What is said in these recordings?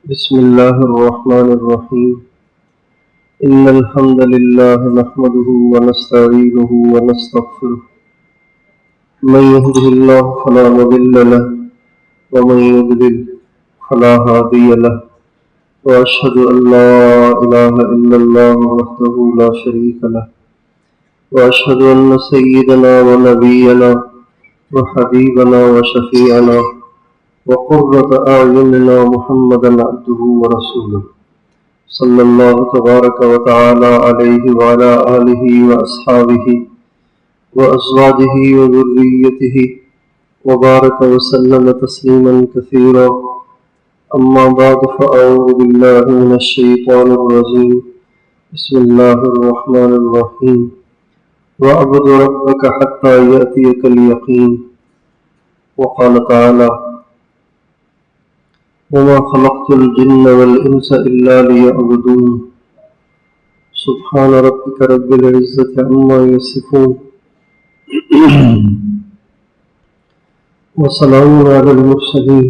بسم الله الرحمن الرحيم إن الحمد لله نحمده ونستعينه ونستغفره من يهده الله فلا مضل له ومن يضلل فلا هادي له وأشهد أن لا إله إلا الله وحده لا شريك له وأشهد أن سيدنا ونبينا وحبيبنا وشفيعنا وقرة أعيننا محمدا عبده ورسوله صلى الله تبارك وتعالى عليه وعلى آله وأصحابه وأزواجه وذريته وبارك وسلم تسليما كثيرا أما بعد فأعوذ بالله من الشيطان الرجيم بسم الله الرحمن الرحيم وَاعْبُدْ رَبَّكَ حَتَّى يَأْتِيَكَ الْيَقِينُ وقال تعالى وَمَا خَلَقْتُ الْجِنَّ وَالْإِنسَ إِلَّا لِيَعْبُدُونِ سبحان ربك رب العزة عما يصفون وسلام على المرسلين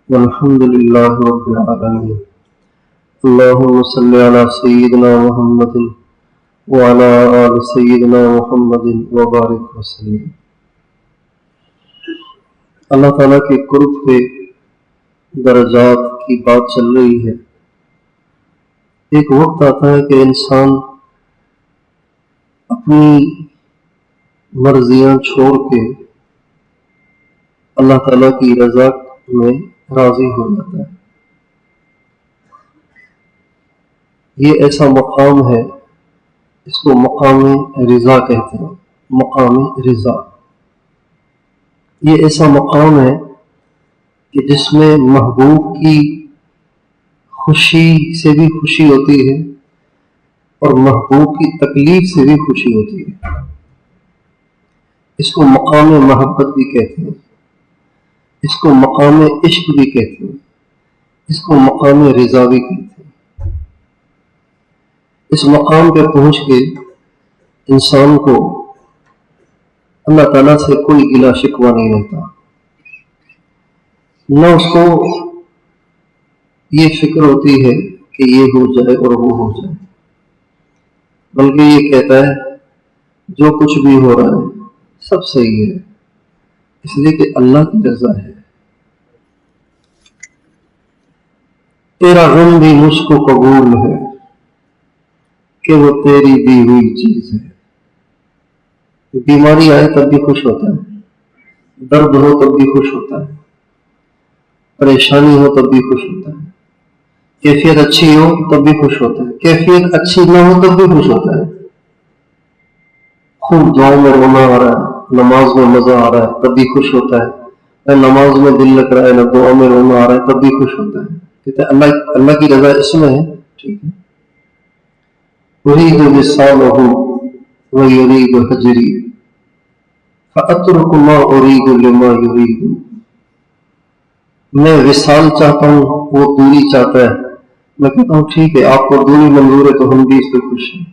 والحمد لله رب العالمين اللهم صل على سيدنا محمد وعلى آل سيدنا محمد وبارك وسلم۔ اللہ تعالیٰ کے قرب کے درجات کی بات چل رہی ہے۔ ایک وقت آتا ہے کہ انسان اپنی مرضیاں چھوڑ کے اللہ تعالیٰ کی رضا میں راضی ہو جاتا ہے۔ یہ ایسا مقام ہے، اس کو مقام رضا کہتے ہیں۔ مقام رضا یہ ایسا مقام ہے کہ جس میں محبوب کی خوشی سے بھی خوشی ہوتی ہے اور محبوب کی تکلیف سے بھی خوشی ہوتی ہے۔ اس کو مقام محبت بھی کہتے ہیں، اس کو مقام عشق بھی کہتے ہیں، اس کو مقام رضا بھی کہتے ہیں۔ اس مقام پہ پہنچ کے انسان کو اللہ تعالیٰ سے کوئی گلہ شکوہ نہیں رہتا، نہ اس کو یہ فکر ہوتی ہے کہ یہ ہو جائے اور وہ ہو جائے، بلکہ یہ کہتا ہے جو کچھ بھی ہو رہا ہے سب صحیح ہے، اس لیے کہ اللہ کی رضا ہے۔ تیرا غم بھی مجھ کو قبول ہے کہ وہ تیری دی ہوئی چیز ہے۔ بیماری آئے تب بھی خوش ہوتا ہے، درد ہو تب بھی خوش ہوتا ہے، پریشانی ہو تب بھی خوش ہوتا ہے، کیفیت اچھی ہو تب بھی خوش ہوتا ہے، کیفیت اچھی نہ ہو تب بھی خوش ہوتا ہے۔ خوب دعاؤں میں رونا آ رہا ہے، نماز میں مزہ آ رہا ہے تب بھی خوش ہوتا ہے، نہ نماز میں دل لگ رہا ہے نہ دعاؤں میں رونا آ رہا ہے تب بھی خوش ہوتا ہے۔ کہتے ہیں اللہ کی رضا اس میں ہے، ٹھیک ہے۔ أريد وصاله ويريد هجري فأترك ما أريد لما يريد۔ میں وصال چاہتا ہوں، وہ دوری چاہتا ہے، میں کہتا ہوں ٹھیک ہے آپ کو دوری منظور ہے تو ہم بھی اس پہ خوش ہیں۔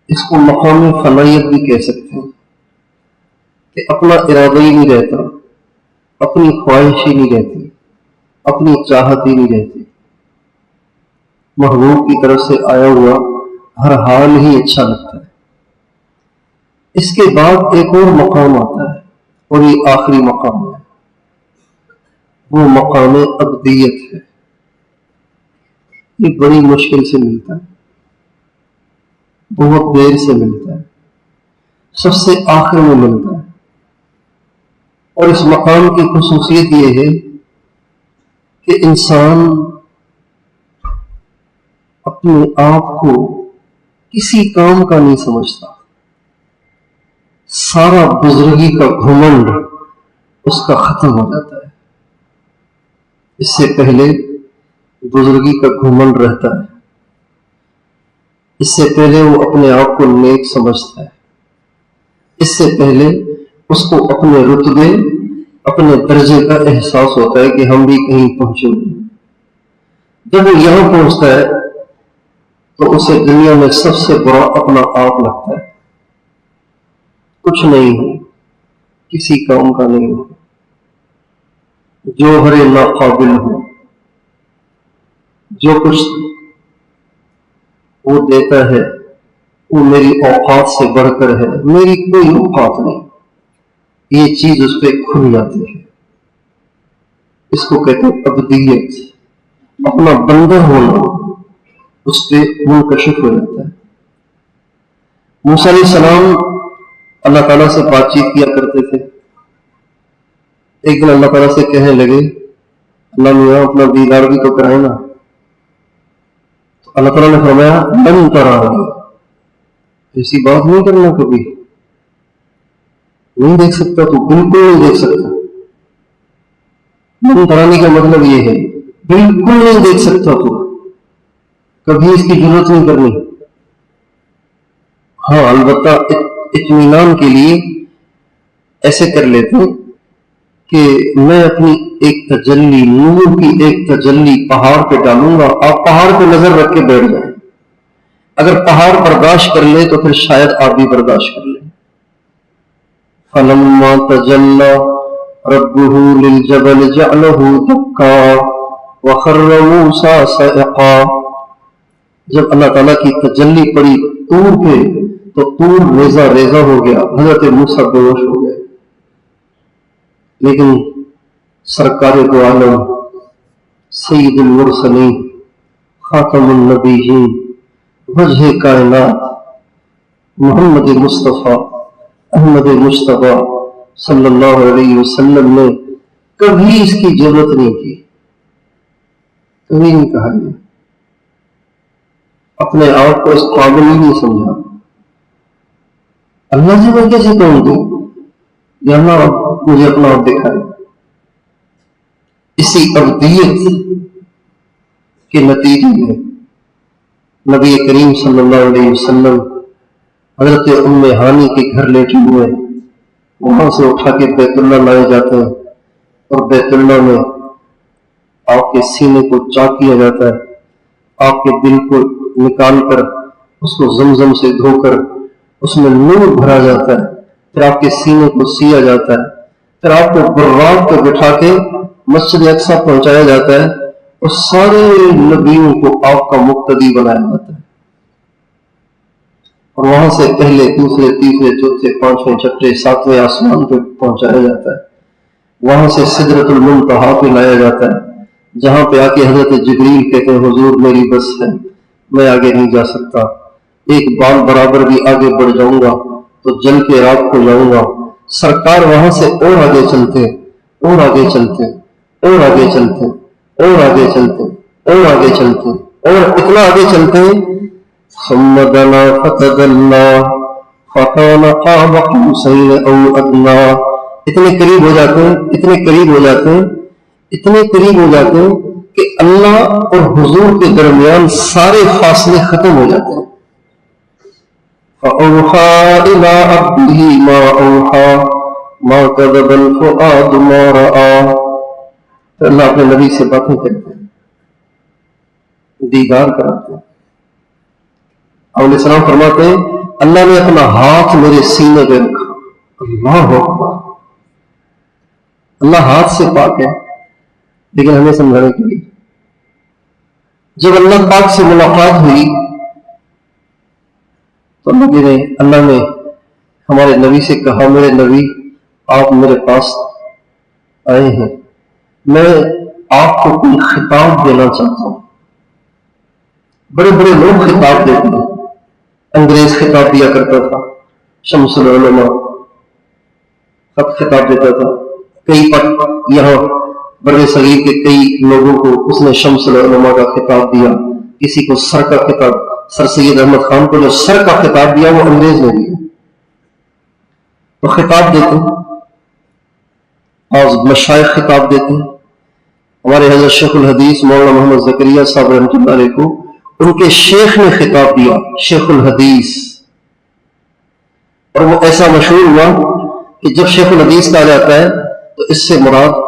اس کو مقام فنائیت بھی کہہ سکتے ہیں کہ اپنا ارادہ ہی نہیں رہتا، اپنی خواہش ہی نہیں رہتی، اپنی چاہت ہی نہیں رہتی، محبوب کی طرف سے آیا ہوا ہر حال ہی اچھا لگتا ہے۔ اس کے بعد ایک اور مقام آتا ہے اور یہ آخری مقام ہے، وہ مقام ابدیت ہے۔ یہ بڑی مشکل سے ملتا ہے، بہت دیر سے ملتا ہے، سب سے آخر میں ملتا ہے۔ اور اس مقام کی خصوصیت یہ ہے کہ انسان اپنے آپ کو کسی کام کا نہیں سمجھتا، سارا بزرگی کا گھمنڈ اس کا ختم ہو جاتا ہے۔ اس سے پہلے بزرگی کا گھمنڈ رہتا ہے، اس سے پہلے وہ اپنے آپ کو نیک سمجھتا ہے، اس سے پہلے اس کو اپنے رتبے اپنے درجے کا احساس ہوتا ہے کہ ہم بھی کہیں پہنچے ہوئے۔ جب وہ یہاں پہنچتا ہے تو اسے دنیا میں سب سے برا اپنا آپ لگتا ہے، کچھ نہیں ہو، کسی کام کا نہیں ہو۔ جوہر ناقابل ہوں، جو کچھ وہ دیتا ہے وہ میری اوقات سے بڑھ کر ہے، میری کوئی اوقات نہیں، یہ چیز اس پہ کھل جاتی ہے۔ اس کو کہتے ہیں ابدیت، اپنا بندہ ہونا اس پہ منکشف ہو جاتا ہے۔ موسیٰ علیہ السلام اللہ تعالیٰ سے بات چیت کیا کرتے تھے۔ ایک دن اللہ تعالیٰ سے کہنے لگے اللہ میاں اپنا دیدار بھی تو کرائے نا۔ تو اللہ تعالیٰ نے فرمایا لن ترانی، ایسی بات نہیں کرنا، کبھی نہیں دیکھ سکتا تو، بالکل نہیں دیکھ سکتا۔ لن ترانی کا مطلب یہ ہے بالکل نہیں دیکھ سکتا تو، کبھی اس کی ضرورت نہیں کرنی۔ ہاں البتہ اطمینان کے لیے ایسے کر لیتے کہ میں اپنی ایک تجلی، نور کی ایک تجلی پہاڑ پہ ڈالوں گا، آپ پہاڑ پہ نظر رکھ کے بیٹھ جائیں، اگر پہاڑ برداشت کر لے تو پھر شاید آپ بھی برداشت کر لیں۔ فَلَمَّا تَجَلَّى رَبُّهُ لِلْجَبَلِ جَعَلَهُ دَكًّا وَخَرَّ مُوسَىٰ صَعِقًا، جب اللہ تعالیٰ کی تجلی پڑی طور پہ تو طور ریزہ ریزہ ہو گیا، حضرت موسیٰ بے ہوش ہو گئے۔ لیکن سرکار دو عالم، سید المرسلین، خاتم النبیین، وجہ کائنات، محمد مصطفیٰ احمد مصطفیٰ صلی اللہ علیہ وسلم نے کبھی اس کی ضرورت نہیں کی، کبھی نہیں کہا، یہ اپنے آپ کو اس قابل ہی نہیں سمجھا۔ اللہ جی میں کیسے کہوں گی یا اللہ مجھے اپنا آپ دکھائے۔ اسی ابدیت کے نتیجے میں نبی کریم صلی اللہ علیہ وسلم حضرت ام ہانی کے گھر لیٹے ہوئے، وہاں سے اٹھا کے بیت اللہ لائے جاتے ہیں، اور بیت اللہ میں آپ کے سینے کو چاک کیا جاتا ہے، آپ کے دل کو نکال کر اس کو زمزم سے دھو کر اس میں نور بھرا جاتا ہے، پھر آپ کے سینے کو سیا جاتا ہے، پھر آپ کو براق پہ بٹھا کے مسجد اقصی پہنچایا جاتا ہے، اور سارے نبیوں کو آپ کا مقتدی بنایا جاتا ہے، اور وہاں سے پہلے دوسرے تیسرے چوتھے پانچویں چھٹے ساتویں آسمان پہ پہنچایا جاتا ہے، وہاں سے سدرۃ المنتہا پہ لایا جاتا ہے، جہاں پہ آ کے حضرت جبریل کہتے ہیں حضور میری بس ہے، میں آگے نہیں جا سکتا، ایک بال برابر بھی آگے بڑھ جاؤں گا تو جل کے راک ہو جاؤں گا۔ سرکار وہاں سے اور آگے چلتے، اور آگے چلتے، اور آگے چلتے، اور آگے چلتے، اور آگے چلتے، اور اتنا آگے چلتے ثم دنا فتدلى فكان قاب قوسين او ادنى، اتنے قریب ہو جاتے ہیں، اتنے قریب ہو جاتے ہیں، اتنے قریب ہو جاتے ہیں کہ اللہ اور حضور کے درمیان سارے فاصلے ختم ہو جاتے ہیں۔ فَأَوْحَىٰ إِلَىٰ عَبْدِهِ مَا أَوْحَىٰ مَا كَذَبَ الْفُؤَادُ مَا رَأَىٰ، تو اللہ اپنے نبی سے باتیں کرتے ہیں، دیدار کراتے ہیں۔ علیہ السلام فرماتے ہیں اللہ نے اپنا ہاتھ میرے سینے پہ رکھا، اللہ اکبر، اللہ ہاتھ سے پاک ہے، لیکن ہمیں سمجھانے کے لیے جب اللہ پاک سے ملاقات ہوئی تو اللہ نے ہمارے نبی سے کہا میرے نبی آپ میرے پاس آئے ہیں، میں آپ کو کوئی خطاب دینا چاہتا ہوں۔ بڑے بڑے لوگ خطاب دیتے ہیں، انگریز خطاب دیا کرتا تھا، شمس العلماء خط خطاب دیتا تھا، کئی پر یہاں بر صغیر کے کئی لوگوں کو اس نے شمس العلماء کا خطاب دیا، کسی کو سر کا خطاب، سر سید احمد خان کو جو سر کا خطاب دیا وہ انگریز نے دیا، تو خطاب دیتے ہیں، آج مشائخ خطاب دیتے ہیں۔ ہمارے حضرت شیخ الحدیث مولانا محمد زکریا صاحب رحمۃ اللہ علیہ کو ان کے شیخ نے خطاب دیا، شیخ الحدیث، اور وہ ایسا مشہور ہوا کہ جب شیخ الحدیث کہا جاتا ہے تو اس سے مراد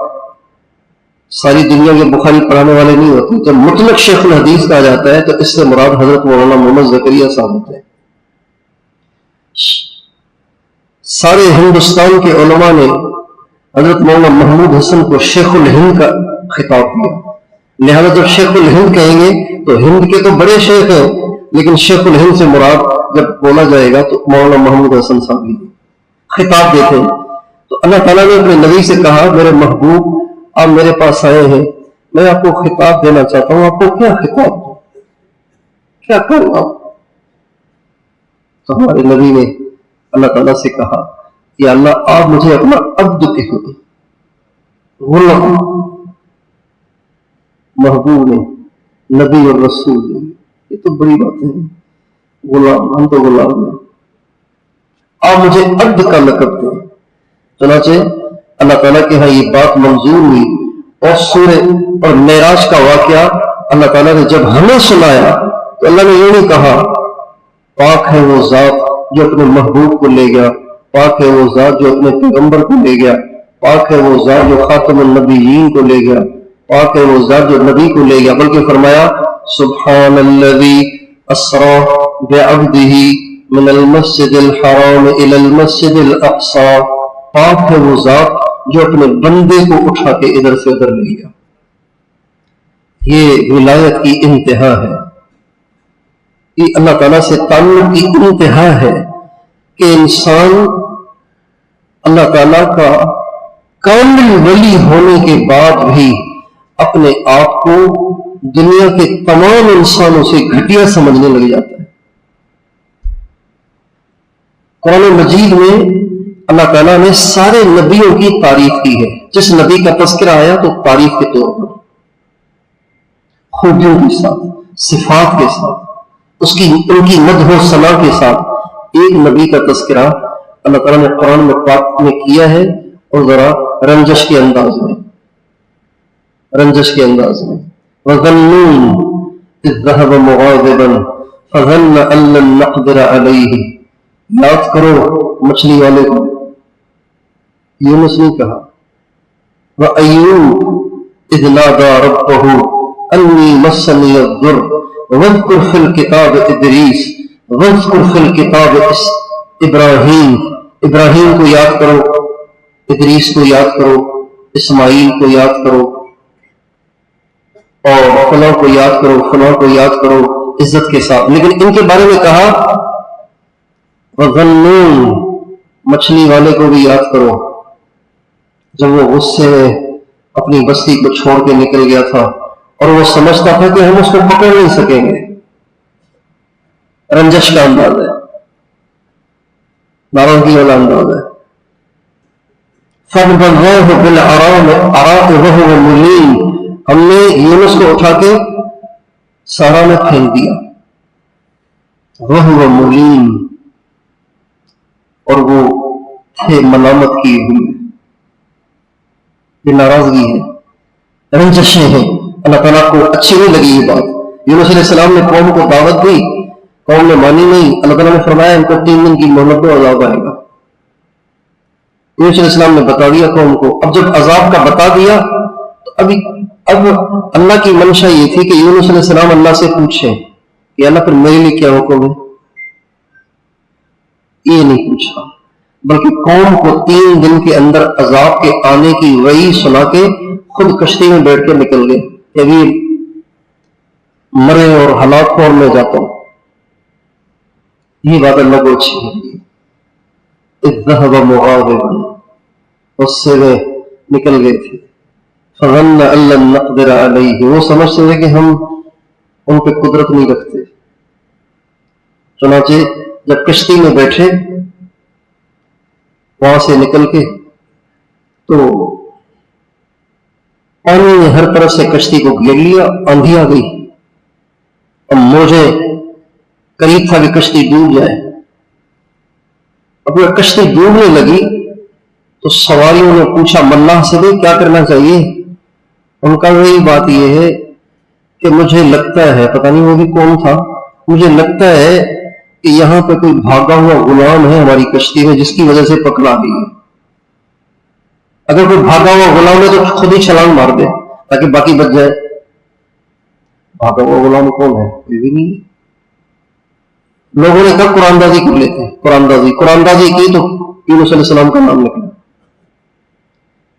ساری دنیا کے بخاری پڑھانے والے نہیں ہوتے، جب مطلق شیخ الحدیث کہا جاتا ہے تو اس سے مراد حضرت مولانا محمد زکریا صاحب ہوتے ہیں۔ سارے ہندوستان کے علماء نے حضرت مولانا محمود حسن کو شیخ الہند کا خطاب دیا. لہذا جب شیخ الہند کہیں گے تو ہند کے تو بڑے شیخ ہیں، لیکن شیخ الہند سے مراد جب بولا جائے گا تو مولانا محمود حسن صاحب ہی خطاب دیتے ہیں. تو اللہ تعالیٰ نے اپنے نبی سے کہا میرے محبوب آپ میرے پاس آئے ہیں، میں آپ کو خطاب دینا چاہتا ہوں، آپ کو کیا خطاب دوں، کیا کروں آپ؟ تو ہمارے نبی نے اللہ تعالیٰ سے کہا کہ اللہ آپ مجھے اپنا عبد کہو، غلام. محبوب نے، نبی اور رسول نے، یہ تو بڑی بات ہے، غلام، ہم تو غلام ہیں، آپ مجھے عبد کا لقب دیں. چنانچہ اللہ تعالیٰ کے ہاں یہ بات منظور ہوئی، اور سورہ اور معراج کا واقعہ اللہ تعالیٰ نے جب ہمیں سنایا تو اللہ نے یہ نہیں کہا پاک ہے وہ ذات جو اپنے محبوب کو لے گیا، پاک ہے وہ ذات جو اپنے پیغمبر کو لے گیا، پاک ہے وہ ذات جو خاتم النبیین کو لے گیا، پاک ہے وہ ذات جو نبی کو لے گیا، بلکہ فرمایا سبحان الذی اسری بعبدہ من المسجد الحرام الی المسجد الاقصی، پاک ہے وہ ذات جو اپنے بندے کو اٹھا کے ادھر سے ادھر لے گیا. یہ ولایت کی انتہا ہے، یہ اللہ تعالیٰ سے تعلق کی انتہا ہے کہ انسان اللہ تعالیٰ کا کامل ولی ہونے کے بعد بھی اپنے آپ کو دنیا کے تمام انسانوں سے گھٹیا سمجھنے لگ جاتا ہے. قرآن مجید میں اللہ تعالیٰ نے سارے نبیوں کی تعریف کی ہے. جس نبی کا تذکرہ آیا تو تعریف کے طور پر، خوبیوں کے ساتھ، صفات کے ساتھ، ان کی مدح و ثنا کے ساتھ ایک نبی کا تذکرہ اللہ تعالیٰ نے قرآن میں پاک میں کیا ہے، اور ذرا رنجش کے انداز میں. وَظَنُّونَ إِذْ ذَهَبَ مُغَاضِبًا فَظَنَّ أَن لَّن نَّقْدِرَ عَلَيْهِ. یاد کرو مچھلی والے کو، یونس نے کہا وَأَيُّوبَ إِذْ نَادَىٰ رَبَّهُ أَنِّي مَسَّنِيَ الضُّرُّ وَاذْكُرْ فِي الْكِتَابِ إِدْرِيسَ وَاذْكُرْ فِي الْكِتَابِ ابراہیم کو یاد کرو، ادریس کو یاد کرو، اسماعیل کو یاد کرو، اور فلاں کو یاد کرو، فلاں کو یاد کرو عزت کے ساتھ. لیکن ان کے بارے میں کہا وَظَنُّونَ، مچھلی والے کو بھی یاد کرو جب وہ غصے میں اپنی بستی کو چھوڑ کے نکل گیا تھا اور وہ سمجھتا تھا کہ ہم اس کو پکڑ نہیں سکیں گے. رنجش کا انداز ہے، ناراضگی والا انداز ہے. فَنَبَذْنَاهُ بِالْعَرَاءِ وَهُوَ مُلِيمٌ، ہم نے یونس کو اٹھا کے صحرا میں پھینک دیا. وَهُوَ مُلِيمٌ، اور وہ تھے ملامت کیے ہوئے. یہ ناراضگی ہے، رنجشیں ہیں. اللہ تعالیٰ کو اچھی نہیں لگی یہ بات. یونس علیہ السلام نے قوم کو دعوت دی، قوم نے مانی نہیں. اللہ تعالیٰ نے فرمایا ان کو 3 دن کی مہلت دو، عذاب آئے گا. یونس علیہ السلام نے بتا دیا قوم کو. اب جب عذاب کا بتا دیا تو اب اللہ کی منشا یہ تھی کہ یونس علیہ السلام اللہ سے پوچھیں کہ اللہ پھر میرے لیے کیا حکم ہے. یہ نہیں پوچھا، بلکہ قوم کو 3 دن کے اندر عذاب کے آنے کی وحی سنا کے خود کشتی میں بیٹھ کے نکل گئے کہ ابھی مرے اور ہلاک خور میں جاتا ہوں. یہ بات اللہ کو اچھی ہے. اذ ذهب مغاضبا، اس سے وہ نکل گئے تھے. فظن ان لن نقدر علیہ، وہ سمجھتے تھے کہ ہم ان پہ قدرت نہیں رکھتے. چنانچہ جب کشتی میں بیٹھے وہاں سے نکل کے تو پانی نے ہر طرف سے کشتی کو گھیر لیا، آندھی آ گئی. اب موجیں قریب تھا کہ کشتی ڈوب جائے. اب وہ کشتی ڈوبنے لگی تو سواریوں نے پوچھا ملاح سے بھی کیا کرنا چاہیے. ان کا وہی بات یہ ہے کہ مجھے لگتا ہے، پتہ نہیں وہ بھی کون تھا، مجھے لگتا ہے کہ یہاں پہ کوئی بھاگا ہوا غلام ہے ہماری کشتی میں جس کی وجہ سے پکڑا گئی ہے. اگر کوئی بھاگا ہوا غلام ہے تو خود ہی چھلانگ مار دے تاکہ باقی بچ جائے. بھاگا ہوا غلام کون ہے؟ کوئی بھی نہیں. لوگوں نے کب قرآن دازی کر لیتے ہیں، قرآن دازی کی تو یونس علیہ السلام کا نام نکلا.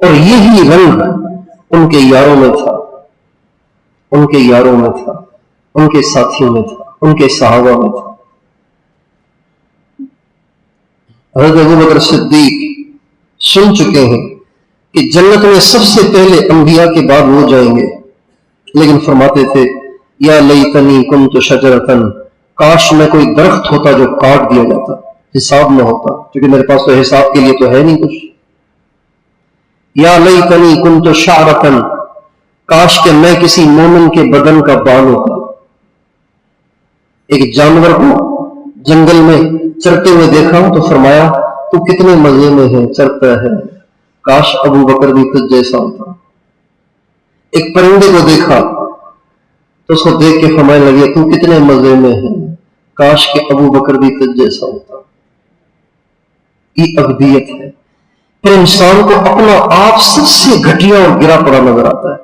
اور یہی رنگ ان کے یاروں میں تھا، ان کے یاروں میں تھا، ان کے ساتھیوں میں تھا، ان کے صحابہ میں تھا۔ حضرت ابوبکر صدیق سن چکے ہیں کہ جنت میں سب سے پہلے انبیاء کے بعد وہ جائیں گے، لیکن فرماتے تھے یا لیتنی کنت شجرتن، کاش میں کوئی درخت ہوتا جو کاٹ دیا جاتا، حساب نہ ہوتا، کیونکہ میرے پاس تو حساب کے لیے تو ہے نہیں کچھ۔ یا لیتنی کنت شعرتن، کاش کہ میں کسی مومن کے بدن کا بال ہوتا۔ ایک جانور کو جنگل میں چرتے ہوئے دیکھا تو فرمایا تو کتنے مزے میں ہے، چرتا ہے، کاش ابو بکر بھی تجھ جیسا ہوتا۔ ایک پرندے کو دیکھا تو اس کو دیکھ کے فرمانے لگے تو کتنے مزے میں ہے، کاش کہ ابو بکر بھی تجھ جیسا ہوتا۔ یہ ابدیت ہے۔ پھر انسان کو اپنا آپ سب سے گھٹیا اور گرا پڑا نظر آتا ہے۔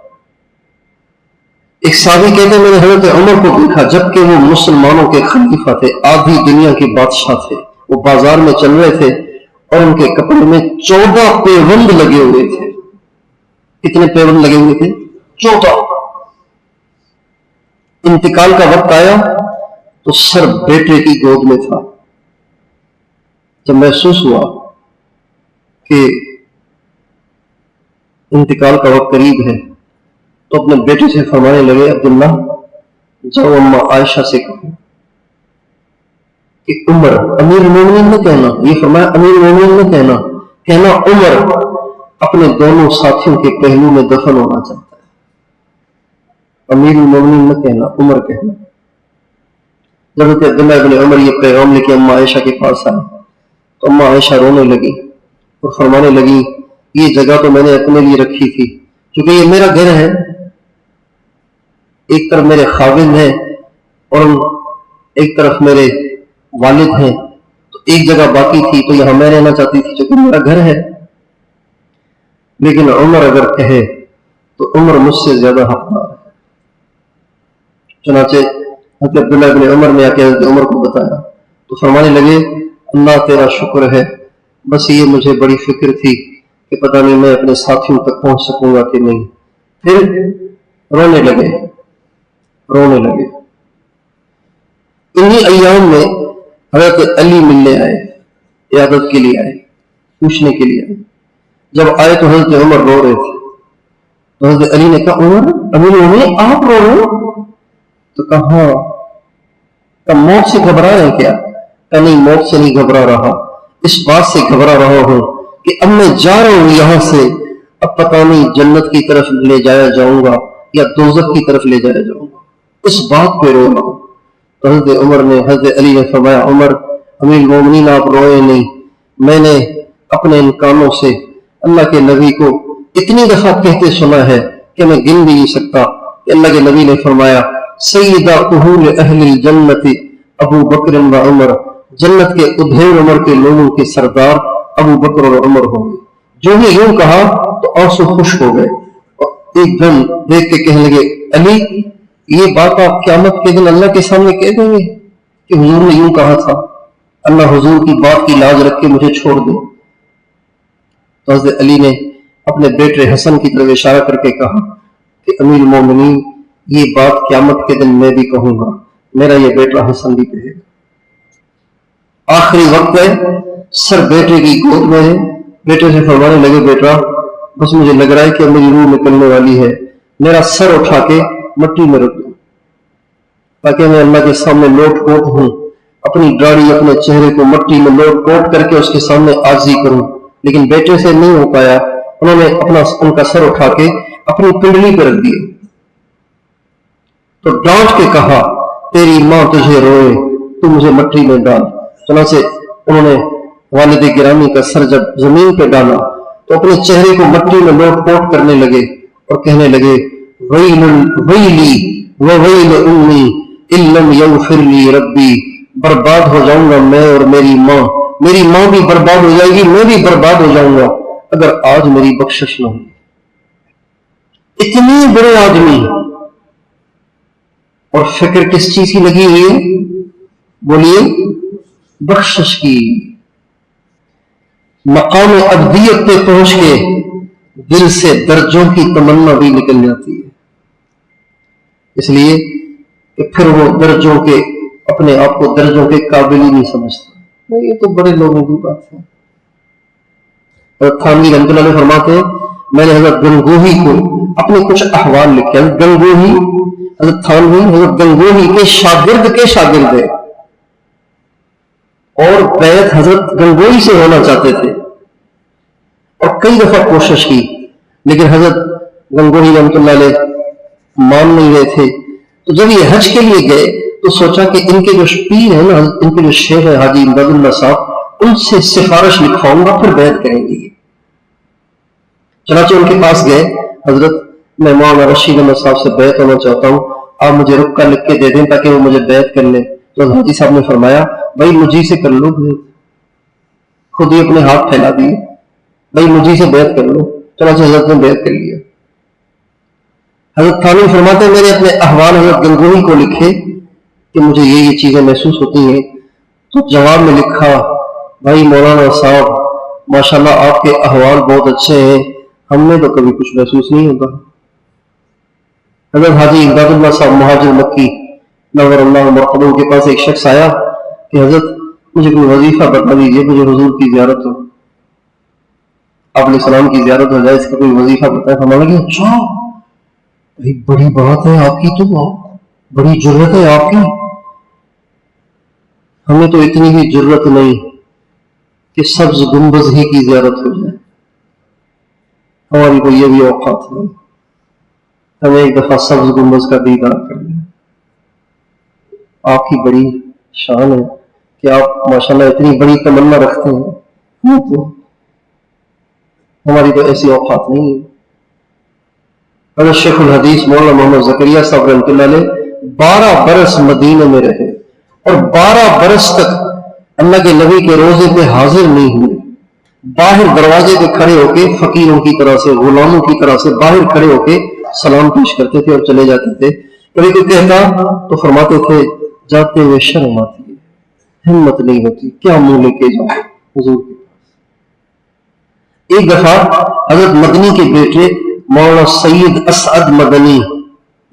ایک صحابی کہتے ہیں میں نے حضرت عمر کو دیکھا جبکہ وہ مسلمانوں کے خلیفہ تھے، آدھی دنیا کے بادشاہ تھے، وہ بازار میں چل رہے تھے اور ان کے کپڑے میں 14 پیوند لگے ہوئے تھے۔ کتنے پیوند لگے ہوئے تھے؟ 14۔ انتقال کا وقت آیا تو سر بیٹے کی گود میں تھا۔ جب محسوس ہوا کہ انتقال کا وقت قریب ہے تو اپنے بیٹے سے فرمانے لگے عبداللہ جاؤ اماں عائشہ سے کہو کہ عمر امیر المومنین نہ کہنا، یہ فرمایا امیر المومنین نہ کہنا، کہنا عمر اپنے دونوں ساتھیوں کے پہلو میں دفن ہونا چاہتا ہے۔ امیر المومنین نہ کہنا، عمر کہنا۔ جب عبداللہ ابن عمر یہ پیغام لے کے اماں عائشہ کے پاس آئے تو اماں عائشہ رونے لگی اور فرمانے لگی یہ جگہ تو میں نے اپنے لیے رکھی تھی، کیونکہ یہ میرا گھر ہے، ایک طرف میرے خاوند ہیں اور ایک طرف میرے والد ہیں، تو ایک جگہ باقی تھی تو یہاں میں رہنا چاہتی تھی کیونکہ میرا گھر ہے۔ لیکن عمر اگر کہے تو عمر مجھ سے زیادہ حقدار ہے۔ چنانچہ حضرت عبداللہ ابن عمر نے آ کے حضرت عمر کو بتایا تو فرمانے لگے اللہ تیرا شکر ہے، بس یہ مجھے بڑی فکر تھی کہ پتہ نہیں میں اپنے ساتھیوں تک پہنچ سکوں گا کہ نہیں۔ پھر رونے لگے۔ انہی ایام میں حضرت علی ملنے آئے، عیادت کے لیے آئے، پوچھنے کے لیے آئے۔ جب آئے تو حضرت عمر رو رہے تھے تو حضرت علی نے کہا عمر امیر المومنین آپ رو رہے ہو؟ تو کہا موت سے گھبرا رہے کیا؟ کہ نہیں موت سے نہیں گھبرا رہا، اس بات سے گھبرا رہا ہوں کہ اب میں جا رہا ہوں یہاں سے، اب پتہ نہیں جنت کی طرف لے جایا جاؤں گا یا دوزخ کی طرف لے جایا جاؤں گا، اس بات پہ رو رہا ہوں۔ تو حضرت علی نے فرمایا عمر امیر المومنین آپ روئے نہیں، میں نے اپنے ان کانوں سے اللہ کے نبی کو اتنی دفعہ کہتے سنا ہے کہ میں گن بھی نہیں سکتا کہ اللہ کے نبی نے فرمایا سیدہ قہول اہل الجنت ابو بکر و عمر، جنت کے ادھیڑ عمر کے لوگوں کے سردار ابو بکر اور عمر ہوں گے۔ جو ہی یوں کہا تو آنسو خشک ہو گئے اور ایک دم دیکھ کے کہنے لگے علی یہ بات آپ قیامت کے دن اللہ کے سامنے کہہ دیں گے کہ حضور نے یوں کہا تھا، اللہ حضور کی بات کی لاج رکھ کے مجھے چھوڑ دے۔ تو حضرت علی نے اپنے بیٹے حسن کی طرف اشارہ کر کے کہا کہ امیر المومنین یہ بات قیامت کے دن میں بھی کہوں گا، میرا یہ بیٹا حسن بھی کہے گا۔ آخری وقت ہے، سر بیٹے کی گود میں ہے، بیٹے سے فرمانے لگے بیٹا بس مجھے لگ رہا ہے کہ میری روح نکلنے والی ہے، میرا سر اٹھا کے مٹی میں رکھ دو تاکہ میں اللہ کے سامنے لوٹ پوٹ ہوں، اپنی داڑھی اپنے چہرے کو مٹی میں لوٹ پوٹ کر کے اس کے سامنے عاجزی کروں۔ لیکن بیٹے سے نہیں ہو پایا، انہوں نے ان کا سر اٹھا کے اپنی پنڈلی پہ رکھ دیے۔ تو ڈانٹ کے کہا تیری ماں تجھے روئے، تو مجھے مٹی میں ڈال۔ چنانچہ انہوں نے والد گرامی کا سر جب زمین پہ ڈالا تو اپنے چہرے کو مٹی میں لوٹ پوٹ کرنے لگے اور کہنے لگے ویلی وویل امی ان لم یغفر لی ربی، برباد ہو جاؤں گا میں اور میری ماں بھی برباد ہو جائے گی، میں بھی برباد ہو جاؤں گا اگر آج میری بخشش نہ ہوئی۔ اتنے بڑے آدمی اور فکر کس چیز کی لگی ہوئی ہے؟ بولیے بخشش کی۔ مقام ابدیت پہ پہنچ کے دل سے درجوں کی تمنا بھی نکل جاتی ہے، اس لیے کہ پھر وہ درجوں کے اپنے آپ کو درجوں کے قابل ہی نہیں سمجھتا۔ نہیں، یہ تو بڑے لوگوں کی بات ہے۔ حضرت تھانوی رحمۃ اللہ علیہ فرماتے ہیں میں نے حضرت گنگوہی کو اپنے کچھ احوال لکھے۔ حضرت گنگوہی، حضرت تھانوی حضرت گنگوہی کے شاگرد ہے اور بیعت حضرت گنگوہی سے ہونا چاہتے تھے اور کئی دفعہ کوشش کی، لیکن حضرت گنگوہی رحمۃ اللہ علیہ مان نہیں رہے تھے۔ تو جب یہ حج کے لیے گئے تو سوچا کہ ان کے جو پیر ہیں نا، ان کے جو شیخ ہے حاجی امداد اللہ صاحب، ان سے سفارش لکھواؤں گا، پھر بیعت کریں گے۔ چنانچہ ان کے پاس گئے، حضرت میں مولانا رشید احمد صاحب سے بیعت ہونا چاہتا ہوں، آپ مجھے رکا لکھ کے دے دیں تاکہ وہ مجھے بیعت کر لیں۔ تو حاجی صاحب نے فرمایا بھائی مجھے سے کر لو بیعت، خود ہی اپنے ہاتھ پھیلا دیے، بھائی مجھے سے بیعت کر لو۔ چنانچہ حضرت نے بیعت کر لیا۔ حضرت تھانوی فرماتے ہیں میں نے اپنے احوال حضرت گنگوہی کو لکھے کہ مجھے یہ چیزیں محسوس ہوتی ہیں، تو جواب میں لکھا بھائی مولانا صاحب ماشاءاللہ آپ کے احوال بہت اچھے ہیں، ہم نے تو کبھی کچھ محسوس نہیں ہوتا۔ حضرت حاجی امداد اللہ صاحب مہاجر مکی نور اللہ مرقدہ کے پاس ایک شخص آیا کہ حضرت مجھے کوئی وظیفہ بتا دیجیے، مجھے حضور کی زیارت ہو، آپ علیہ السلام کی زیارت ہو جائے، اس کا کوئی وظیفہ بتائے۔ ہمارا کہ اچھا بھائی بڑی بات ہے آپ کی، تو بڑی جرت ہے آپ کی، ہمیں تو اتنی بھی جرت نہیں کہ سبز گنبد ہی کی زیارت ہو جائے، ہماری کو یہ بھی اوقات نہیں، ہمیں ایک دفعہ سبز گنبد کا دیدار کر لیں۔ آپ کی بڑی شان ہے کہ آپ ماشاءاللہ اتنی بڑی تمنا رکھتے ہیں، تو ہماری تو ایسی اوقات نہیں ہے۔ حضرت شیخ الحدیث مولانا محمد زکریا صاحب رحمۃ اللہ علیہ 12 برس مدینہ میں رہے اور 12 برس تک اللہ کے نبی کے روزے پہ حاضر نہیں ہوئے، باہر دروازے پہ کھڑے ہو کے فقیروں کی طرح سے، غلاموں کی طرح سے باہر کھڑے ہو کے سلام پیش کرتے تھے اور چلے جاتے تھے۔ کبھی کوئی کہتا تو فرماتے تھے جاتے ہوئے شرم آتی ہے، ہمت نہیں ہوتی، کیا منہ لے کے جاؤ حضور کے پاس۔ ایک دفعہ حضرت مدنی کے بیٹے مولانا سید اسعد مدنی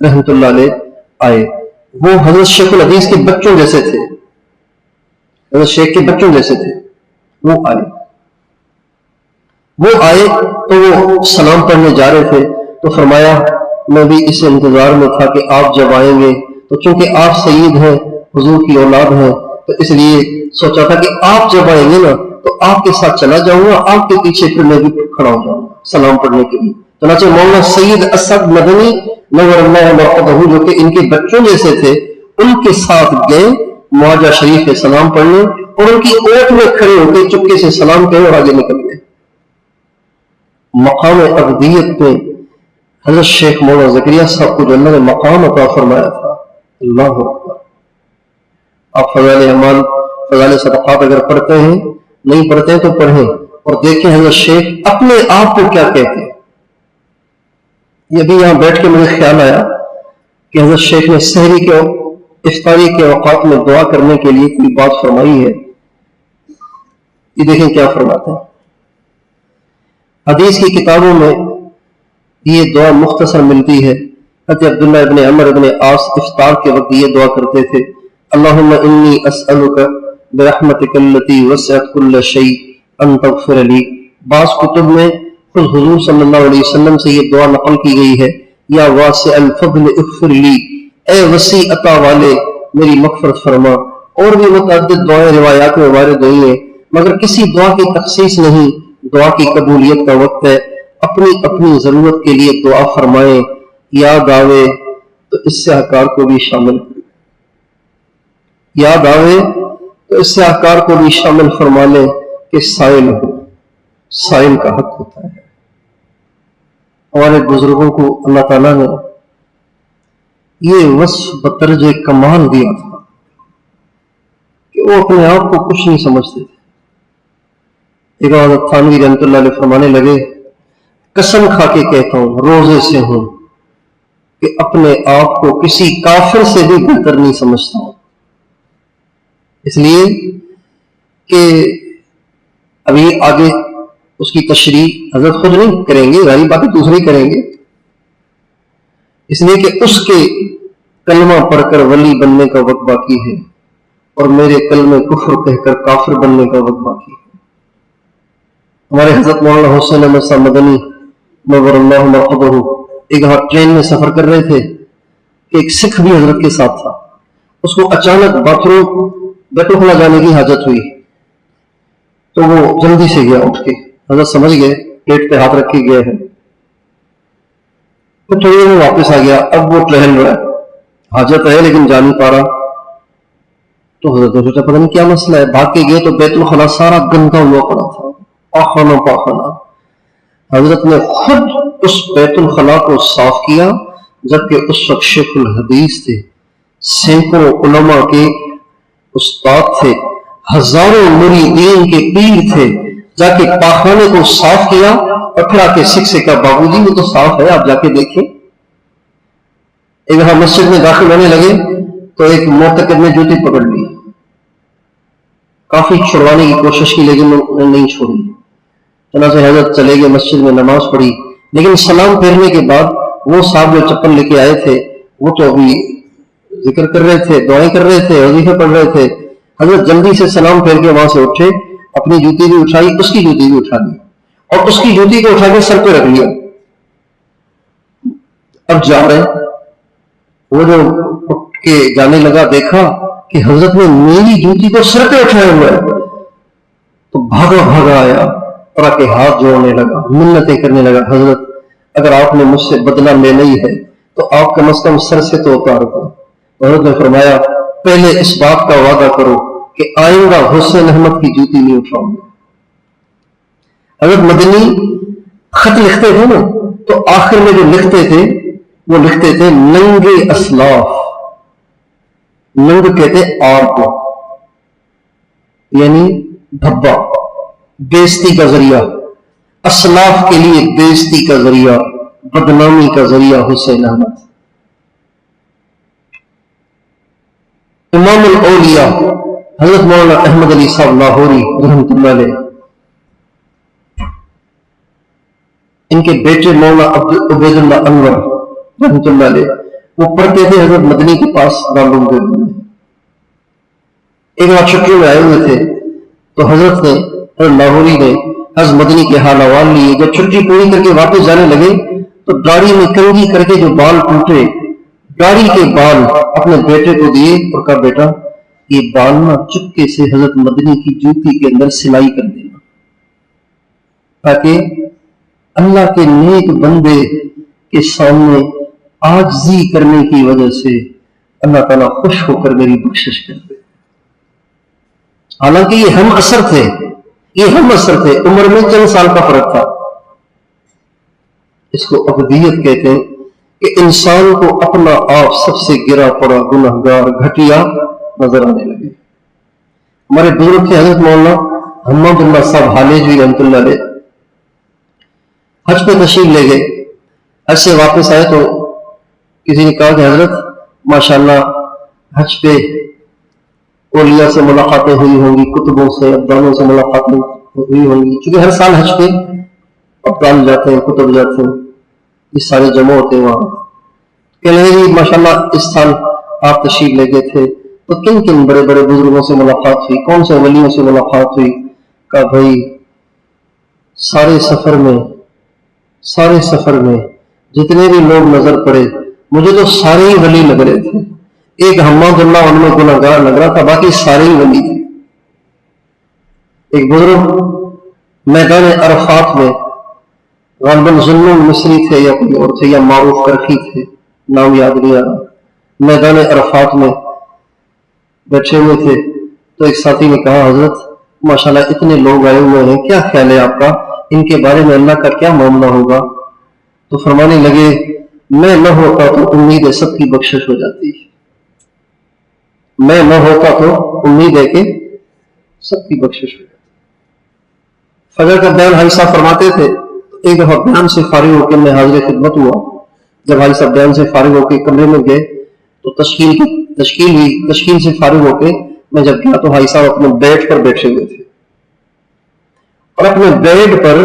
رحمۃ اللہ علیہ آئے، وہ حضرت شیخ الحدیث کے بچوں جیسے تھے، حضرت شیخ کے بچوں جیسے تھے، وہ آئے تو وہ سلام پڑھنے جا رہے تھے، تو فرمایا میں بھی اس انتظار میں تھا کہ آپ جب آئیں گے، تو چونکہ آپ سید ہیں، حضور کی اولاد ہیں، تو اس لیے سوچا تھا کہ آپ جب آئیں گے نا تو آپ کے ساتھ چلا جاؤں گا، آپ کے پیچھے پھر میں بھی کھڑا ہو جاؤں گا سلام پڑھنے کے لیے۔ چنانچہ مولانا سید اسد مدنی نور اللہ مرقدہ جو کہ ان کے بچوں جیسے تھے، ان کے ساتھ گئے معاجہ شریف کے سلام پڑھنے، اور ان کی اوٹ میں کھڑے ہو کے چپکے سے سلام کہے اور آگے نکل گئے۔ مقام ابدیت میں حضرت شیخ مولانا زکریا صاحب کو جو اللہ نے مقام عطا فرمایا تھا، اللہ اکبر۔ آپ فضائل اعمال فضائل صدقات اگر پڑھتے ہیں، نہیں پڑھتے ہیں تو پڑھیں اور دیکھیں حضرت شیخ اپنے آپ کو کیا کہتے ہیں۔ یہ بھی یہاں بیٹھ کے مجھے خیال آیا کہ حضرت شیخ نے سحری کے افطاری کے اوقات میں دعا کرنے کے لیے کوئی بات فرمائی ہے، یہ دیکھیں کیا فرماتے ہیں۔ حدیث کی کتابوں میں یہ دعا مختصر ملتی ہے۔ حضرت عبداللہ ابن عمر ابن عاص افطار کے وقت یہ دعا کرتے تھے، اللہم انی اسألک برحمتک التی وسعت کل شیء ان تغفر لی۔ بعض کتب میں خود حضور صلی اللہ علیہ وسلم سے یہ دعا نقل کی گئی ہے، یا واسع الفضل اغفر لی، اے وسیع عطا والے میری مغفرت فرما۔ اور بھی متعدد دعائیں روایات میں وارد ہوئی ہیں، مگر کسی دعا کی تخصیص نہیں۔ دعا کی قبولیت کا وقت ہے، اپنی اپنی ضرورت کے لیے دعا فرمائیں، یاد آوے تو اس سے احکار کو بھی شامل کریں، یاد آوے تو اس سے احکار کو بھی شامل فرما لیں کہ سائل ہو، سائل کا حق ہوتا ہے۔ ہمارے بزرگوں کو اللہ تعالیٰ نے یہ وصف بدرج کمال دیا تھا کہ وہ اپنے آپ کو کچھ نہیں سمجھتے تھے۔ ایک حضرت تھانوی رحمۃ اللہ علیہ فرمانے لگے، قسم کھا کے کہتا ہوں، روزے سے ہوں، کہ اپنے آپ کو کسی کافر سے بھی بہتر نہیں سمجھتا ہوں، اس لیے کہ ابھی آگے اس کی تشریح حضرت خود نہیں کریں گے، ظاہری بات دوسرے ہی کریں گے، اس لیے کہ اس کے کلمہ پڑھ کر ولی بننے کا وقت باقی ہے اور میرے کلمے کفر کہہ کر کافر بننے کا وقت باقی ہے۔ ہمارے حضرت مولانا حسین احمد صاحب مدنی نور اللہ مرقدہ ایک ٹرین میں سفر کر رہے تھے کہ ایک سکھ بھی حضرت کے ساتھ تھا، اس کو اچانک باتھ روم بیت الخلا جانے کی حاجت ہوئی تو وہ جلدی سے گیا اٹھ کے، حضرت سمجھ گئے پیٹ پہ ہاتھ رکھے گئے ہیں، تو تھوڑی دیر میں واپس آ گیا، اب وہ ٹہل رہا ہے، حاجت ہے لیکن جا نہیں پا رہا، تو حضرت نے سوچا پتہ نہیں کیا مسئلہ ہے، بھاگ کے گئے تو بیت الخلا سارا گندا ہوا پڑا تھا، پاخانہ پاخانہ۔ حضرت نے خود اس بیت الخلا کو صاف کیا، جبکہ اس وقت شیخ الحدیث تھے، سینکڑوں علماء کے استاد تھے، ہزاروں مریدین کے پیر تھے، جا کے پاخانے کو صاف کیا اور پھر آ کے سکھ سے کہا بابو جی وہ تو صاف ہے آپ جا کے دیکھیں۔ ایک دفعہ مسجد میں داخل ہونے لگے تو ایک معتقد نے جوتی پکڑ لی، کافی چھڑوانے کی کوشش کی لیکن انہوں نے نہیں چھوڑی، چنانچہ حضرت چلے گئے، مسجد میں نماز پڑھی، لیکن سلام پھیرنے کے بعد وہ صاحب جو چپل لے کے آئے تھے وہ تو ابھی ذکر کر رہے تھے، دعائیں کر رہے تھے، وظیفے پڑھ رہے تھے۔ حضرت جلدی سے سلام پھیر کے وہاں سے اٹھے، اپنی جوتی بھی اٹھائی، اس کی جوتی بھی اٹھا لی اور اس کی جوتی کو اٹھا کے سر پہ رکھ لیا۔ اب جا رہے وہ جو اٹھ کے جانے لگا، دیکھا کہ حضرت نے میری جوتی کو سر پہ اٹھایا ہوا ہے، تو بھاگا بھاگا آیا اور آ کے ہاتھ جوڑنے لگا، منتیں کرنے لگا، حضرت اگر آپ نے مجھ سے بدلہ لینا ہی ہے تو آپ کم از کم سر سے تو اتار دو۔ حضرت نے فرمایا پہلے اس بات کا وعدہ کرو کہ آئندہ حسین احمد کی جوتی نہیں اٹھاؤں گا۔ حضرت مدنی خط لکھتے تھے نا تو آخر میں جو لکھتے تھے وہ لکھتے تھے ننگے اسلاف، ننگ کہتے آر کو، یعنی دھبا، بےزتی کا ذریعہ، اسلاف کے لیے بےزتی کا ذریعہ، بدنامی کا ذریعہ حسین احمد۔ امام الاولیاء حضرت مولانا احمد علی صاحب لاہوری رحمۃ اللہ علیہ، ان کے بیٹے مولانا عبید اللہ انور رحمۃ اللہ علیہ، وہ پڑھتے تھے حضرت مدنی کے پاس دارالعلوم دیوبند میں۔ ایک بار چھٹیوں میں آئے ہوئے تھے تو حضرت نے حضرت لاہوری نے حضرت مدنی کے حال احوال لیے، جب چھٹی پوری کر کے واپس جانے لگے تو داڑھی میں کنگھی کر کے جو بال ٹوٹے، داڑھی کے بال اپنے بیٹے کو دیے اور کہا بیٹا یہ بال نہ چپکے سے حضرت مدنی کی جوتی کے اندر سلائی کر دینا، تاکہ اللہ کے نیک بندے کے سامنے عاجزی کرنے کی وجہ سے اللہ تعالیٰ خوش ہو کر میری بخشش کر دے۔ حالانکہ یہ ہم اثر تھے، یہ ہم اثر تھے، عمر میں چند سال کا فرق تھا۔ اس کو ابدیت کہتے ہیں کہ انسان کو اپنا آپ سب سے گرا پڑا گنہگار گھٹیا نظر آنے لگے۔ ہمارے بزرگ تھے حضرت مولانا حماد اللہ صاحب حالیجوی رحمۃ اللہ علیہ، حج پہ تشریف لے گئے، حج سے واپس آئے تو کسی نے کہا کہ حضرت ماشاءاللہ حج پہ اولیاء سے ملاقاتیں ہوئی ہوں گی، کتبوں سے ابدالوں سے ملاقاتیں ہوئی ہوں گی، کیونکہ ہر سال حج پہ ابدال جاتے ہیں، کتب جاتے ہیں، یہ سارے جمع ہوتے ہیں وہاں۔ کہنے لگے جی ماشاءاللہ اس سال آپ تشریف لے گئے تھے تو کن کن بڑے بڑے بزرگوں سے ملاقات ہوئی، کون سے ولیوں سے ملاقات ہوئی؟ کہا بھائی سارے سفر میں جتنے بھی لوگ نظر پڑے مجھے تو سارے ہی ولی لگ رہے تھے، ایک حماد اللہ ان میں گناہگار لگ رہا تھا، باقی سارے ہی ولی تھے۔ ایک بزرگ میدان عرفات میں غالباً ظلم مصری تھے یا کوئی اور تھے یا معروف کرخی تھے، نام یاد نہیں آ رہا، میدان عرفات میں بیٹھے ہوئے تھے تو ایک ساتھی نے کہا حضرت ماشاءاللہ اتنے لوگ آئے ہوئے ہیں، کیا خیال ہے آپ کا، ان کے بارے میں اللہ کا کیا معاملہ ہوگا؟ تو فرمانے لگے میں نہ ہوتا تو امید ہے سب کی بخشش ہو جاتی، میں نہ ہوتا تو امید ہے کہ سب کی بخشش ہو جاتی۔ فجر کا بیان حاجی صاحب فرماتے تھے، ایک دفعہ بیان سے فارغ ہو کے میں حاضر خدمت ہوا، جب حاجی صاحب بیان سے فارغ ہو کے کمرے میں گئے تو تشکیل سے فارغ ہو کے میں جب گیا تو حاجی صاحب اپنے بیٹھ پر بیٹھے ہوئے تھے اور اپنے بیڈ پر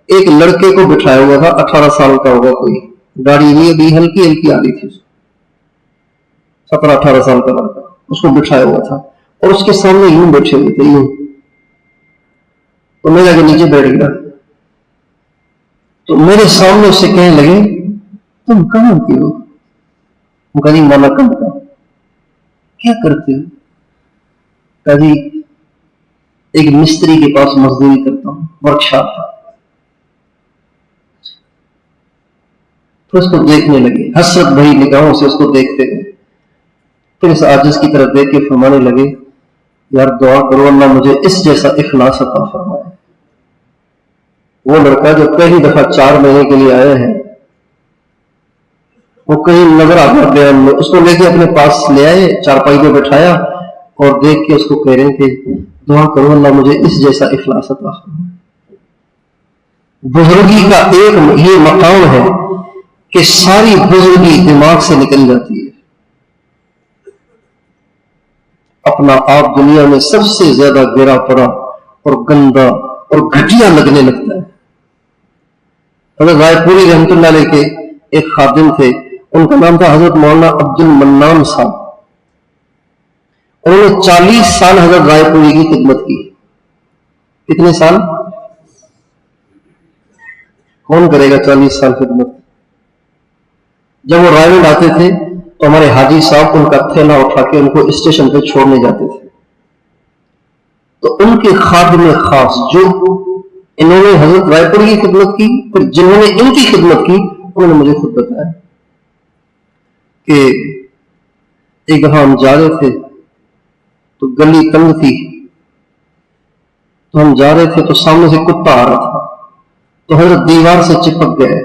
ایک لڑکے کو بٹھایا ہوا تھا, 18 سال کا ہوگا کوئی, گاڑی بھی ابھی ہلکی ہلکی آ رہی تھی, 17-18 سال کا لڑکا, اس کو بٹھایا ہوا تھا اور اس کے سامنے یوں بیٹھے ہوئے تھے, یوں. تو میں جا کے نیچے بیٹھ گیا, تو میرے سامنے اس سے کہنے لگے تم کہاں کی ہو؟ کہا جی مالاکنڈ کا. کیا کرتے ہو؟ کہا جی ایک مستری کے پاس مزدوری کرتا ہوں, ورک شاپ. پھر اس کو دیکھنے لگے, حسرت بھری نگاہوں سے اس کو دیکھتے گئے. پھر اس عاجز کی طرف دیکھ کے فرمانے لگے یار دعا کرو اللہ مجھے اس جیسا اخلاص عطا فرمائے. وہ لڑکا جو پہلی دفعہ 4 مہینے کے لیے آیا ہے, وہ کہیں نظر آتا بیان میں, اس کو لے کے اپنے پاس لے آئے, چارپائی پہ بٹھایا اور دیکھ کے اس کو کہہ رہے تھے دعا کرو اللہ مجھے اس جیسا اخلاص عطا فرمائے. بزرگی کا ایک یہ مقام ہے کہ ساری بزرگی دماغ سے نکل جاتی ہے. اپنا آپ دنیا میں سب سے زیادہ گرا پڑا اور گندا اور گھٹیا لگنے لگتا ہے. حضرت رائے پوری رحمۃ اللہ علیہ کے ایک خادم تھے, ان کا نام تھا حضرت مولانا عبد المنان صاحب. انہوں نے 40 سال حضرت رائے پوری کی خدمت کی. کتنے سال؟ کون کرے گا 40 سال خدمت؟ جب وہ رائے میں آتے تھے تو ہمارے حاجی صاحب ان کا تھیلا اٹھا کے ان کو اسٹیشن پہ چھوڑنے جاتے تھے. تو ان کے خادم خاص جو انہوں نے حضرت رائے پوری کی خدمت کی, پھر جنہوں نے ان کی خدمت کی, انہوں نے مجھے خود بتایا کہ ایک دفعہ ہم جا رہے تھے تو گلی تنگ تھی, تو ہم جا رہے تھے تو سامنے سے کتا آ رہا تھا, تو حضرت دیوار سے چپک گئے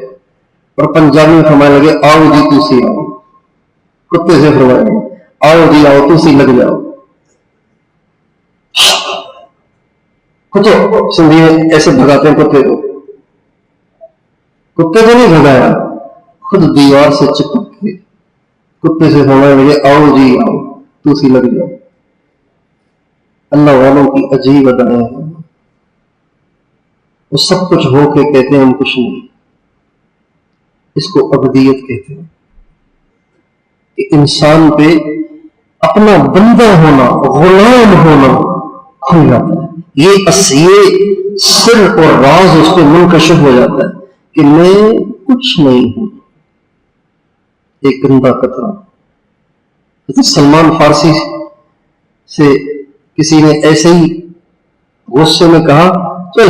اور پنجابی میں فرمانے لگے آؤ جی تسی آؤ. کتے سے فرمایا آؤ جی آؤ تسی لگ جاؤ. کچھ سندھی میں ایسے بھگاتے ہیں کتے کو. کتے کو نہیں بھگایا, خود دیوار سے چپک کے کتے سے فرمانے لگے آؤ جی آؤ تسی لگ جاؤ. اللہ والوں کی عجیب ادائیں ہیں, وہ سب کچھ ہو کے کہتے ہیں ہم کچھ نہیں. اس کو ابدیت کہتے ہیں کہ انسان پہ اپنا بندہ ہونا, غلام ہونا کھل جاتا ہے. یہ سر اور راز اس پہ منکشف ہو جاتا ہے کہ میں کچھ نہیں ہوں, ایک گندا قطرہ. سلمان فارسی سے کسی نے ایسے ہی غصے میں کہا چل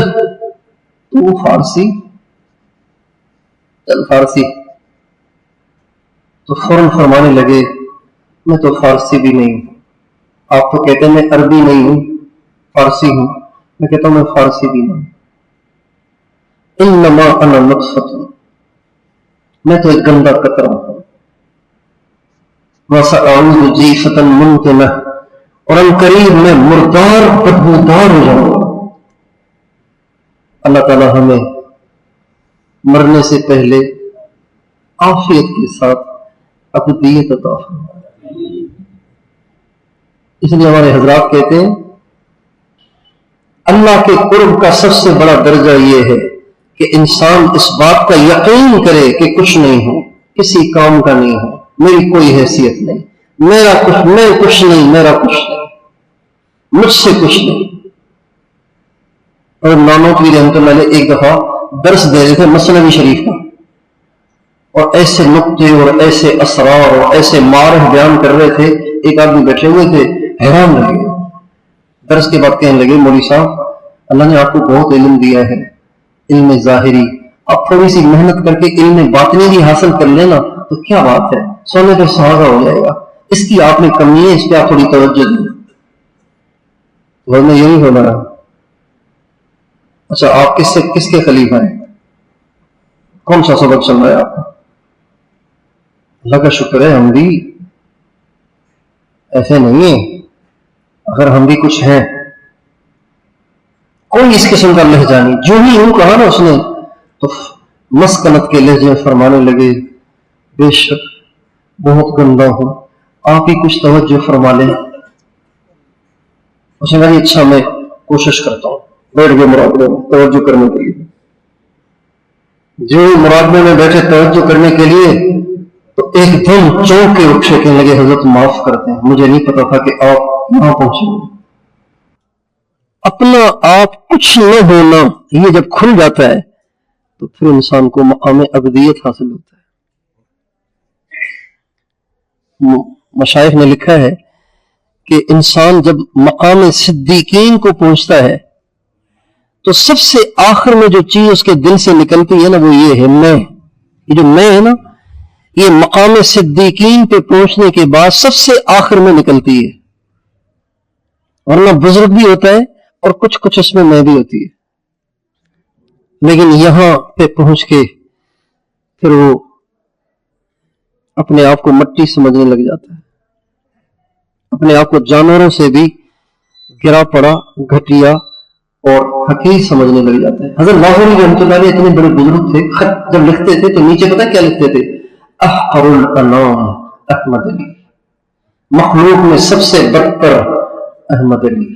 تو فارسی, چل فارسی. تو فوراً فرمانے لگے میں تو فارسی بھی نہیں ہوں. آپ تو کہتے ہیں میں عربی نہیں ہوں فارسی ہوں, میں کہتا ہوں میں فارسی بھی نہیں. انما انا نطفۃ, میں تو ایک گندا قطرہ ہوں. وَسَأَعُودُ جِيفَةً مُنْتِنَةً, اور ان قریب میں مردار بدبودار ہو جاؤں گا. اللہ تعالی ہمیں مرنے سے پہلے عافیت کے ساتھ ابدیت عطا فرمائے. اس لیے ہمارے حضرات کہتے ہیں اللہ کے قرب کا سب سے بڑا درجہ یہ ہے کہ انسان اس بات کا یقین کرے کہ کچھ نہیں ہو, کسی کام کا نہیں ہو, میری کوئی حیثیت نہیں, میں کچھ نہیں, میرا کچھ نہیں, مجھ سے کچھ نہیں. اور نانوتوی رحمۃ اللہ علیہ ایک دفعہ درس دے رہے تھے مثنوی شریف کا, اور ایسے نقطے اور ایسے اسرار اور ایسے معارف بیان کر رہے تھے. ایک آدمی بیٹھے ہوئے تھے, حیران رہ گئے. درس کے بعد کہنے لگے مولوی صاحب اللہ نے آپ کو بہت علم دیا ہے, علم ظاہری, آپ تھوڑی سی محنت کر کے علم باطنی بھی حاصل کر لینا تو کیا بات ہے, سونے پر سہاگا ہو جائے گا. اس کی آپ میں کمی ہے, اس پہ آپ تھوڑی توجہ دیں. ورنہ یہی ہونا ہے. اچھا آپ کس کے خلیفہ ہیں؟ کون سا سبق چل رہا ہے آپ کا؟ اللہ کا شکر ہے ہم بھی ایسے نہیں ہیں. اگر ہم بھی کچھ ہیں, کوئی اس قسم کا لہجہ نہیں. جو ہی یوں کہا نا اس نے تو مسکنت کے لہجے فرمانے لگے بے شک بہت گندا ہوں, آپ ہی کچھ توجہ فرما لیں. اس نے کہا اچھا میں کوشش کرتا ہوں. بیٹھ گئے مراقبے میں توجہ کرنے کے لیے. جو مراقبے میں بیٹھے توجہ کرنے کے لیے تو ایک دم چونک کے اٹھے کہنے لگے حضرت معاف کرتے ہیں، مجھے نہیں پتا تھا کہ آپ یہاں پہنچے. اپنا آپ کچھ نہ ہونا یہ جب کھل جاتا ہے تو پھر انسان کو مقام ابدیت حاصل ہوتا ہے. مشائخ نے لکھا ہے کہ انسان جب مقام صدیقین کو پہنچتا ہے تو سب سے آخر میں جو چیز اس کے دل سے نکلتی ہے نا وہ یہ ہے میں. یہ جو میں ہے نا یہ مقام صدیقین پہ پہنچنے کے بعد سب سے آخر میں نکلتی ہے. ورنہ بزرگ بھی ہوتا ہے اور کچھ اس میں بھی ہوتی ہے، لیکن یہاں پہ پہنچ کے پھر وہ اپنے آپ کو مٹی سمجھنے لگ جاتا ہے، اپنے آپ کو جانوروں سے بھی گرا پڑا گھٹیا اور حقیر سمجھنے لگ جاتا ہے. حضرت لاہوری رحمۃ اللہ علیہ اتنے بڑے بزرگ تھے، خط جب لکھتے تھے تو نیچے پتہ کیا لکھتے تھے؟ احقر الانام احمد علی، مخلوق میں سب سے بدتر احمد علی،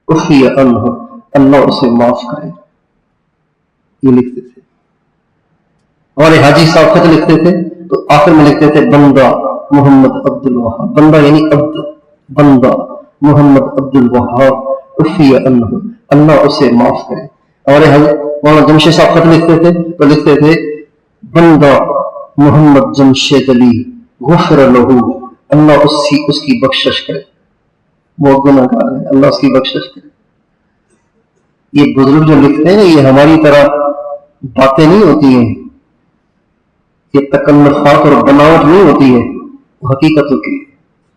عفی عنہ، اللہ اسے معاف کرے. یہ لکھتے تھے. ہمارے حاجی صاحب خط لکھتے تھے تو آخر میں لکھتے تھے بندہ محمد عبد الوہاب، بندہ یعنی عبد، بندہ محمد عبد الوہاب عفی عنہ، اللہ اسے معاف کرے. ہمارے مولانا جمشید صاحب خط لکھتے تھے تو لکھتے تھے بندہ محمد جمشید علی غفر لہ، اللہ اس کی بخشش کرے، وہ گناہ گار ہے، اللہ اس کی بخشش کرے. یہ بزرگ جو لکھتے ہیں یہ ہماری طرح باتیں نہیں ہوتی ہیں، یہ تکلفات اور بناوٹ نہیں ہوتی ہے، وہ حقیقت ہوتی ہے.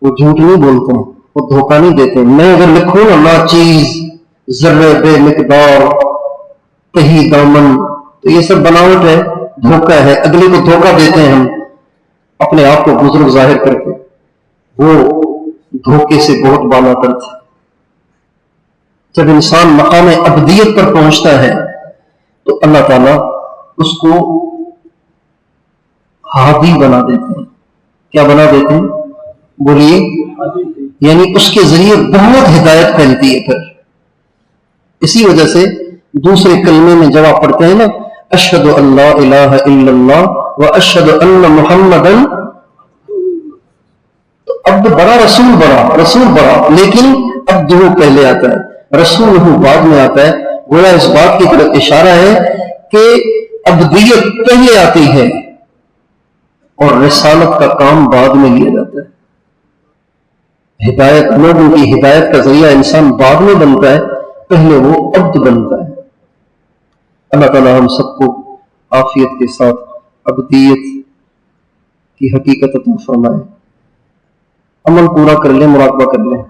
وہ جھوٹ نہیں بولتے ہیں، وہ دھوکہ نہیں دیتے. میں اگر لکھوں نا ناچیز، ذرے بے مقدار، کہیں دامن، تو یہ سب بناوٹ ہے، دھوکہ ہے، اگلے کو دھوکہ دیتے ہیں ہم اپنے آپ کو بزرگ ظاہر کر کے. وہ دھوکے سے بہت بالا تر تھے. جب انسان مقام ابدیت پر پہنچتا ہے تو اللہ تعالیٰ اس کو ہادی بنا دیتے ہیں. کیا بنا دیتے ہیں؟ بولیے. یعنی اس کے ذریعے بہت ہدایت پھیلتی ہے. پھر اسی وجہ سے دوسرے کلمے میں جب آپ پڑھتے ہیں نا اشہد ان لا الہ الا اللہ و اشہد ان محمدن، تو عبد بڑا رسول بڑا، لیکن عبد پہلے آتا ہے، رسول بعد میں آتا ہے. گویا اس بات کی طرف اشارہ ہے کہ عبدیت پہلے آتی ہے اور رسالت کا کام بعد میں لیا جاتا ہے. ہدایت، لوگوں کی ہدایت کا ذریعہ انسان بعد میں بنتا ہے، پہلے وہ عبد بنتا ہے. اللہ تعالی ہم سب کو عافیت کے ساتھ عبدیت کی حقیقت عطا فرمائے. عمل پورا کر لیں، مراقبہ کر لیں.